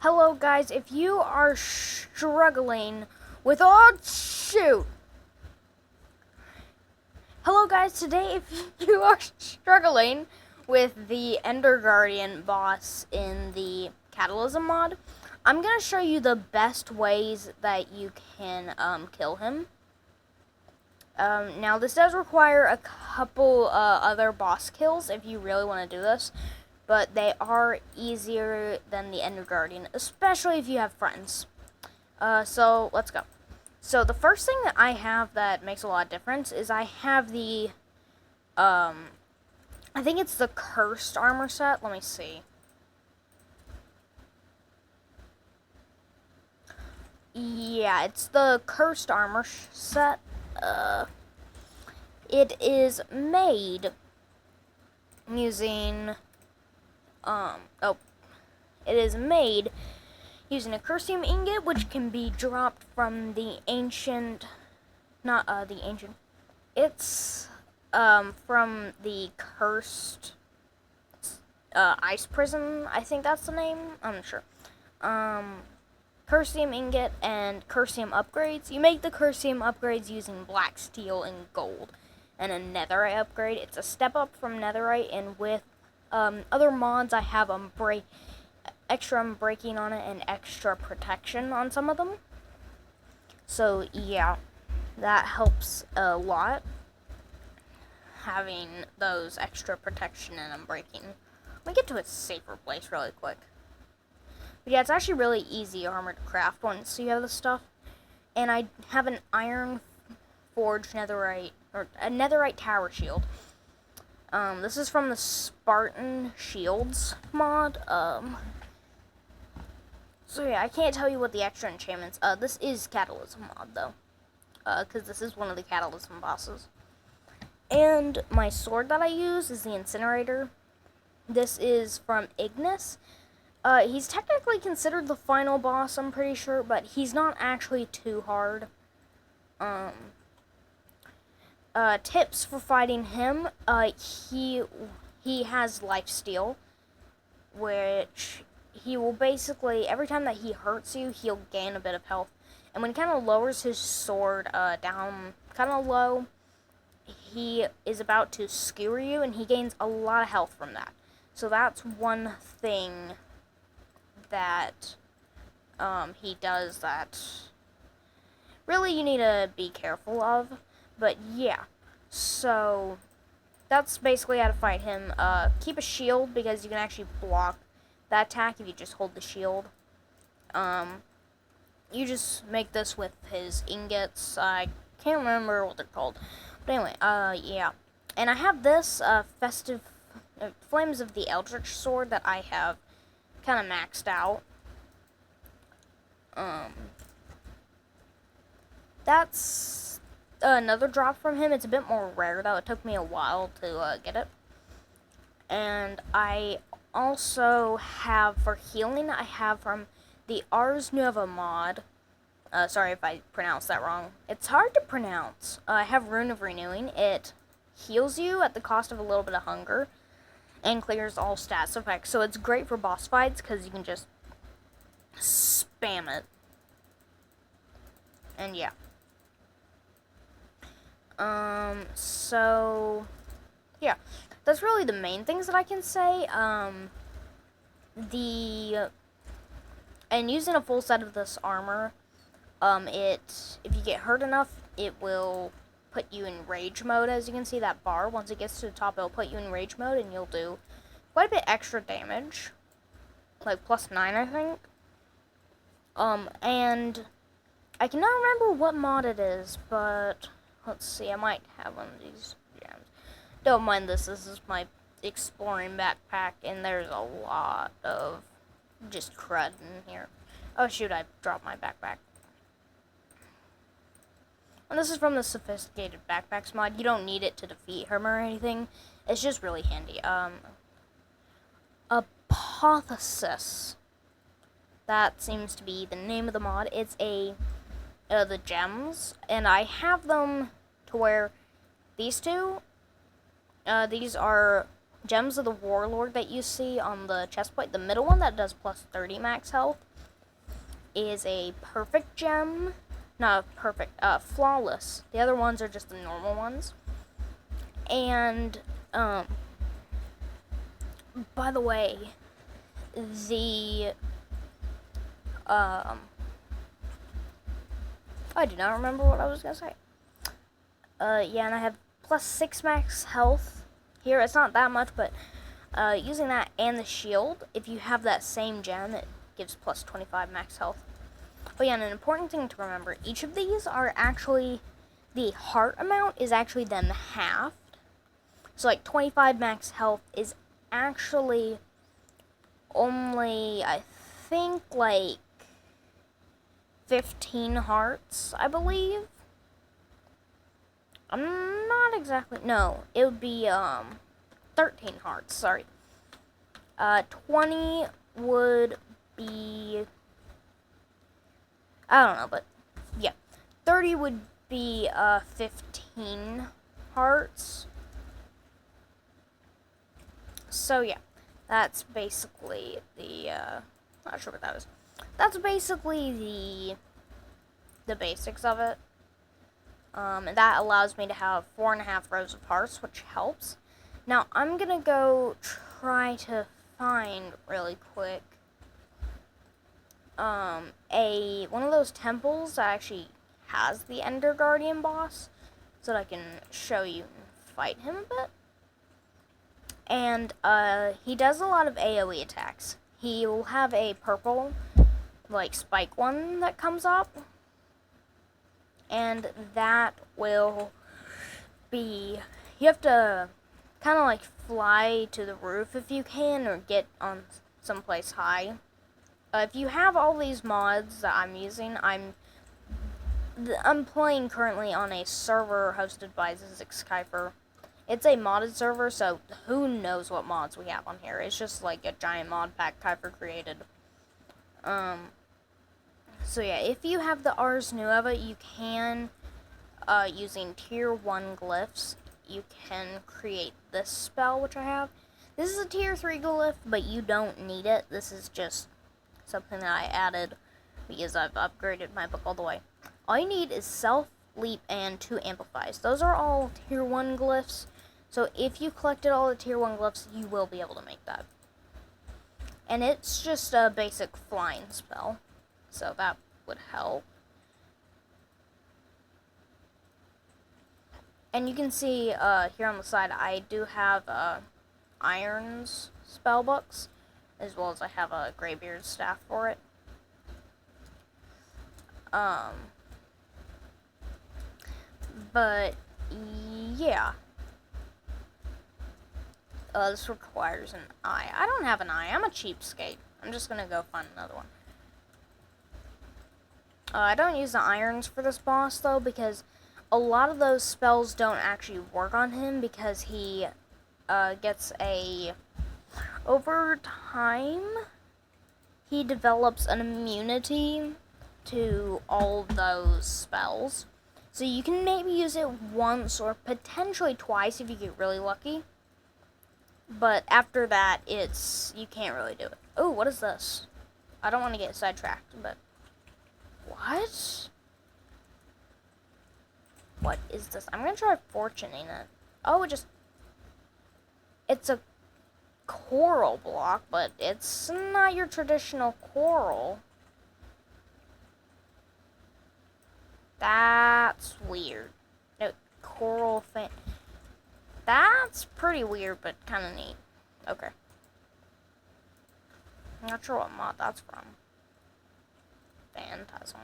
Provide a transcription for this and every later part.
Hello guys, if you are struggling with oh shoot. Hello guys, today if you are struggling with the Ender Guardian boss in the Catalysm mod, I'm going to show you the best ways that you can kill him. Now this does require a couple other boss kills if you really want to do this. But they are easier than the Ender Guardian, especially if you have friends. So let's go. So the first thing that I have that makes a lot of difference is I have the, I think it's the Cursed Armor set. Let me see. Yeah, it's the Cursed Armor set. It is made using... it is made using a cursium ingot, which can be dropped from the ancient, it's, from the cursed, ice prison, I think that's the name, I'm not sure, cursium ingot and cursium upgrades. You make the cursium upgrades using black steel and gold, and a netherite upgrade. It's a step up from netherite, and with other mods, I have extra unbreaking on it and extra protection on some of them. So yeah, that helps a lot, having those extra protection and unbreaking. Let me get to a safer place really quick. But yeah, it's actually really easy armor to craft once you have the stuff. And I have an iron forged netherite, or a netherite tower shield. This is from the Spartan Shields mod. So yeah, I can't tell you what the extra enchantments. This is Catalysm mod though, because this is one of the Catalysm bosses. And my sword that I use is the Incinerator. This is from Ignis. He's technically considered the final boss, I'm pretty sure, but he's not actually too hard. Tips for fighting him, he has lifesteal, which he will basically, every time that he hurts you, he'll gain a bit of health. And when he kind of lowers his sword down kind of low, he is about to skewer you, and he gains a lot of health from that. So that's one thing that he does that really you need to be careful of. But yeah, so that's basically how to fight him. Keep a shield, because you can actually block that attack if you just hold the shield. You just make this with his ingots. I can't remember what they're called. But anyway, yeah. And I have this festive Flames of the Eldritch sword that I have kind of maxed out. That's another drop from him. It's a bit more rare though. It took me a while to get it. And I also have, for healing, I have from the Ars Nova mod. Sorry if I pronounced that wrong. It's hard to pronounce. I have Rune of Renewing. It heals you at the cost of a little bit of hunger and clears all stats effects. So it's great for boss fights because you can just spam it. And yeah. So yeah, that's really the main things that I can say. And using a full set of this armor, if you get hurt enough, it will put you in rage mode. As you can see, that bar, once it gets to the top, it'll put you in rage mode, and you'll do quite a bit extra damage, like +9, I think. And I cannot remember what mod it is, but let's see, I might have one of these gems. Don't mind this is my exploring backpack, and there's a lot of just crud in here. Oh shoot, I dropped my backpack. And this is from the Sophisticated Backpacks mod. You don't need it to defeat him or anything. It's just really handy. Apotheosis. That seems to be the name of the mod. It's the gems, and I have them to where these two, these are Gems of the Warlord that you see on the chest plate. The middle one that does +30 max health is a perfect gem. Not a perfect, flawless. The other ones are just the normal ones. And, by the way, the, I do not remember what I was gonna say. Yeah, and I have plus 6 max health here. It's not that much, but, using that and the shield, if you have that same gem, it gives plus 25 max health. But yeah, and an important thing to remember, each of these are actually, the heart amount is actually then halved. So like 25 max health is actually only, I think, like 15 hearts, I believe. I'm not exactly, no, it would be 13 hearts, sorry. 20 would be, I don't know, but yeah. 30 would be 15 hearts. So yeah, that's basically the, not sure what that is. That's basically the basics of it. And that allows me to have 4.5 rows of hearts, which helps. Now, I'm gonna go try to find really quick one of those temples that actually has the Ender Guardian boss, so that I can show you and fight him a bit. And he does a lot of AoE attacks. He will have a purple, like, spike one that comes up, and that will be, you have to kind of like fly to the roof if you can, or get on someplace high. If you have all these mods that I'm using, I'm playing currently on a server hosted by Zixkyfer. It's a modded server, so who knows what mods we have on here. It's just like a giant mod pack Kyfer created. So yeah, if you have the Ars Nueva, you can, using tier 1 glyphs, you can create this spell, which I have. This is a tier 3 glyph, but you don't need it. This is just something that I added because I've upgraded my book all the way. All you need is Self, Leap, and 2 Amplifies. Those are all tier 1 glyphs, so if you collected all the tier 1 glyphs, you will be able to make that. And it's just a basic flying spell, so that would help. And you can see here on the side, I do have Iron's spell books, as well as I have a Greybeard staff for it. But yeah, this requires an eye. I don't have an eye. I'm a cheapskate. I'm just gonna go find another one. I don't use the irons for this boss though, because a lot of those spells don't actually work on him, because he gets a, over time, he develops an immunity to all those spells. So you can maybe use it once or potentially twice if you get really lucky. But after that, you can't really do it. Oh, what is this? I don't want to get sidetracked, but what? What is this? I'm gonna try fortuning it. Oh, it's a coral block, but it's not your traditional coral. That's weird. No, coral fan. That's pretty weird, but kind of neat. Okay. I'm not sure what mod that's from. Phantasm.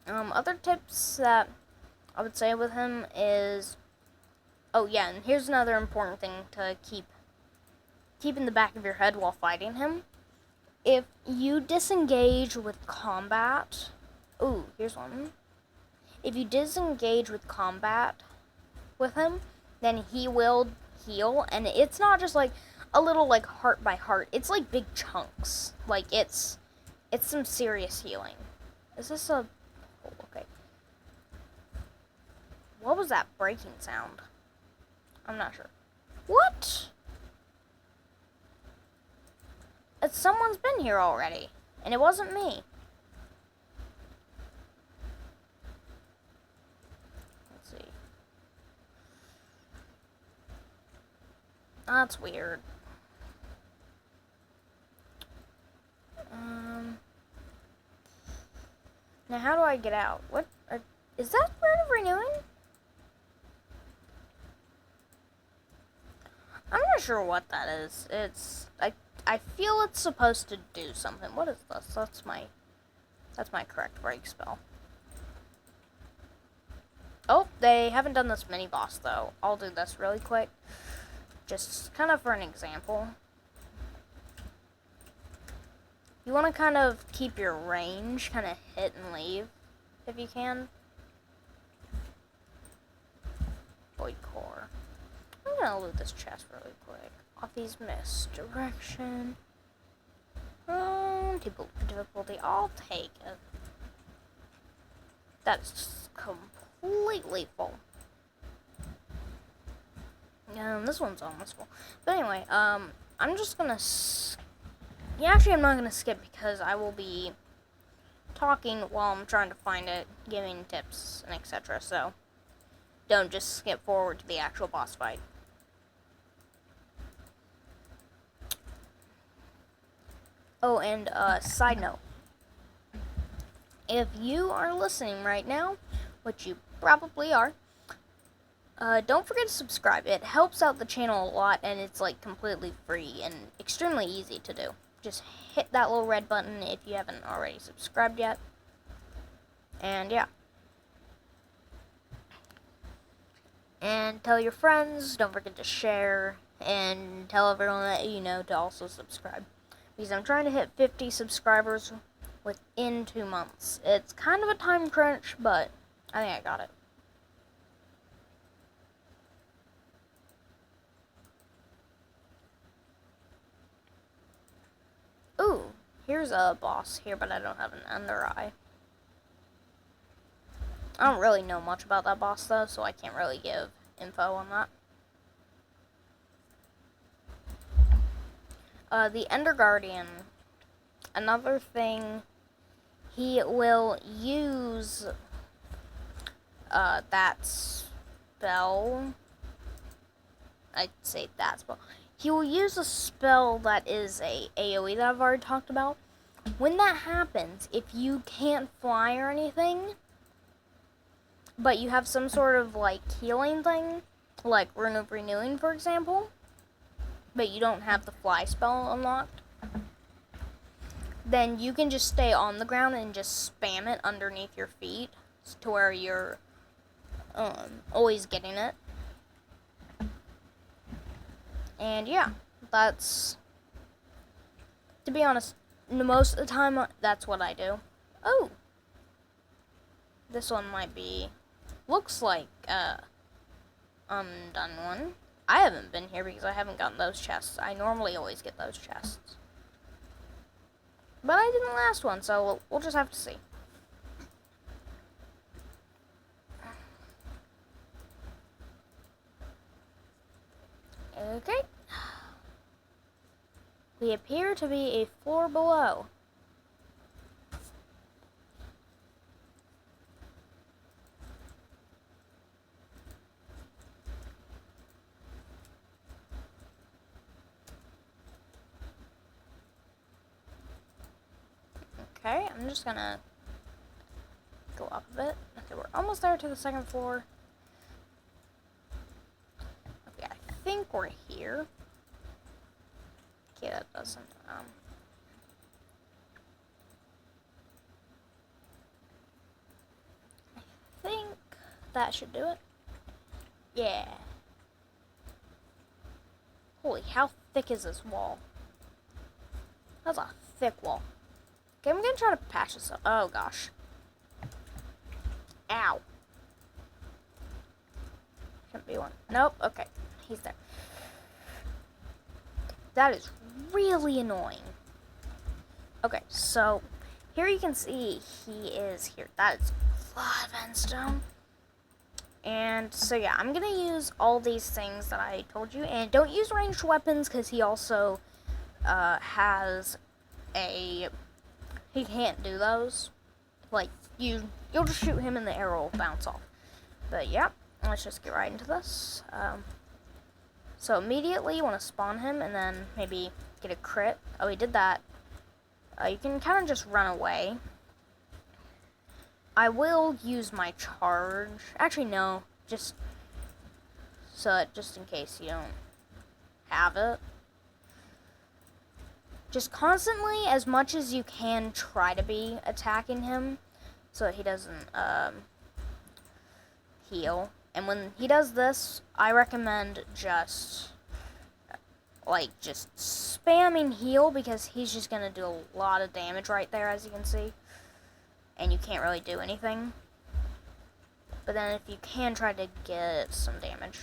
Other tips that I would say with him is, oh yeah, and here's another important thing to keep in the back of your head while fighting him. If you disengage with combat, ooh, here's one. If you disengage with combat with him, then he will heal, and it's not just like a little like heart by heart. It's like big chunks. Like it's some serious healing. Is this a, oh, okay. What was that breaking sound? I'm not sure. What? Someone's been here already, and it wasn't me. Let's see. That's weird. Now how do I get out? What? Is that part of renewing? I'm not sure what that is. I feel it's supposed to do something. What is this? That's my correct break spell. Oh, they haven't done this mini boss though. I'll do this really quick. Just kind of for an example. You want to kind of keep your range, kind of hit and leave, if you can. Void core. I'm gonna loot this chest really quick. Off these misdirection. Difficulty. I'll take it. That's completely full. This one's almost full. But anyway, I'm just gonna. Yeah, actually, I'm not gonna skip because I will be talking while I'm trying to find it, giving tips and etc. So don't just skip forward to the actual boss fight. Oh, and side note, if you are listening right now, which you probably are, don't forget to subscribe. It helps out the channel a lot, and it's like completely free and extremely easy to do. Just hit that little red button if you haven't already subscribed yet. And yeah. And tell your friends, don't forget to share, and tell everyone that you know to also subscribe. Because I'm trying to hit 50 subscribers within 2 months. It's kind of a time crunch, but I think I got it. Ooh, here's a boss here, but I don't have an under eye. I don't really know much about that boss, though, so I can't really give info on that. The Ender Guardian, another thing, he will use that spell. I'd say that spell. He will use a spell that is a AoE that I've already talked about. When that happens, if you can't fly or anything, but you have some sort of like healing thing, like Rune of Renewing, for example, but you don't have the fly spell unlocked, then you can just stay on the ground and just spam it underneath your feet to where you're always getting it. And yeah, that's, to be honest, most of the time, that's what I do. Oh! This one might be, looks like undone one. I haven't been here because I haven't gotten those chests. I normally always get those chests. But I didn't last one, so we'll just have to see. Okay. We appear to be a floor below. Okay, I'm just gonna go up a bit. Okay, we're almost there to the second floor. Okay, I think we're here. Okay, that doesn't, I think that should do it. Yeah. Holy, how thick is this wall? That's a thick wall. Okay, I'm gonna try to patch this up. Oh, gosh. Ow. Shouldn't be one. Nope, okay. He's there. That is really annoying. Okay, so here you can see he is here. That is a lot of endstone. And so yeah, I'm gonna use all these things that I told you, and don't use ranged weapons because he also has a... He can't do those. Like, you'll just shoot him and the arrow will bounce off. But, yeah, let's just get right into this. So, immediately you want to spawn him and then maybe get a crit. Oh, he did that. You can kind of just run away. I will use my charge. Actually, no. Just in case you don't have it. Just constantly, as much as you can, try to be attacking him so that he doesn't heal. And when he does this, I recommend just spamming heal, because he's just gonna do a lot of damage right there, as you can see. And you can't really do anything. But then if you can try to get some damage,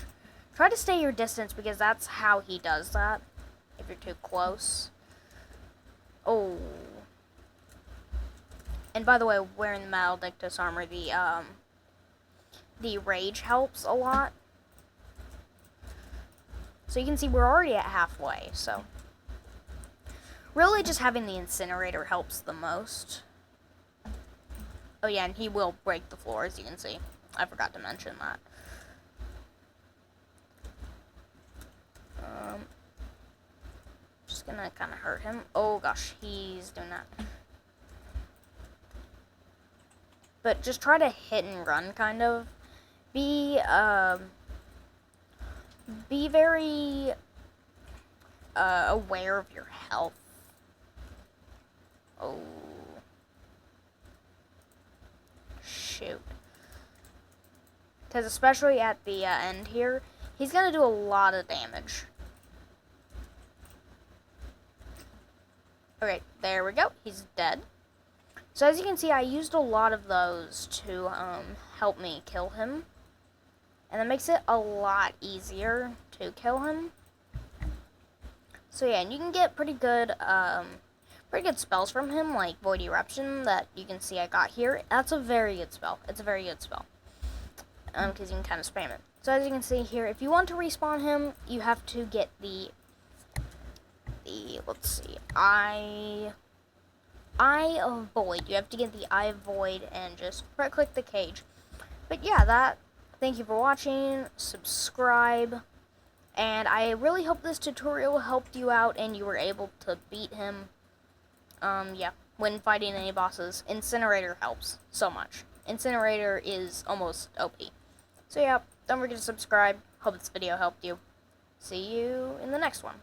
try to stay your distance, because that's how he does that, if you're too close. Oh. And by the way, wearing the Maledictus armor, the rage helps a lot. So you can see we're already at halfway, so. Really just having the incinerator helps the most. Oh yeah, and he will break the floor, as you can see. I forgot to mention that. Just gonna kind of hurt him. Oh gosh, he's doing that. But just try to hit and run, kind of. Be very aware of your health. Oh. Shoot. Because especially at the end here, he's going to do a lot of damage. Okay, there we go. He's dead. So as you can see, I used a lot of those to help me kill him. And that makes it a lot easier to kill him. So yeah, and you can get pretty good spells from him, like Void Eruption, that you can see I got here. That's a very good spell. It's a very good spell. Because you can kind of spam it. So as you can see here, if you want to respawn him, you have to get the let's see, Eye of Void. You have to get the Eye of Void and just right click the cage. But yeah, thank you for watching, subscribe, and I really hope this tutorial helped you out and you were able to beat him. Yeah, when fighting any bosses, Incinerator helps so much. Incinerator is almost OP. So yeah, don't forget to subscribe. Hope this video helped you. See you in the next one.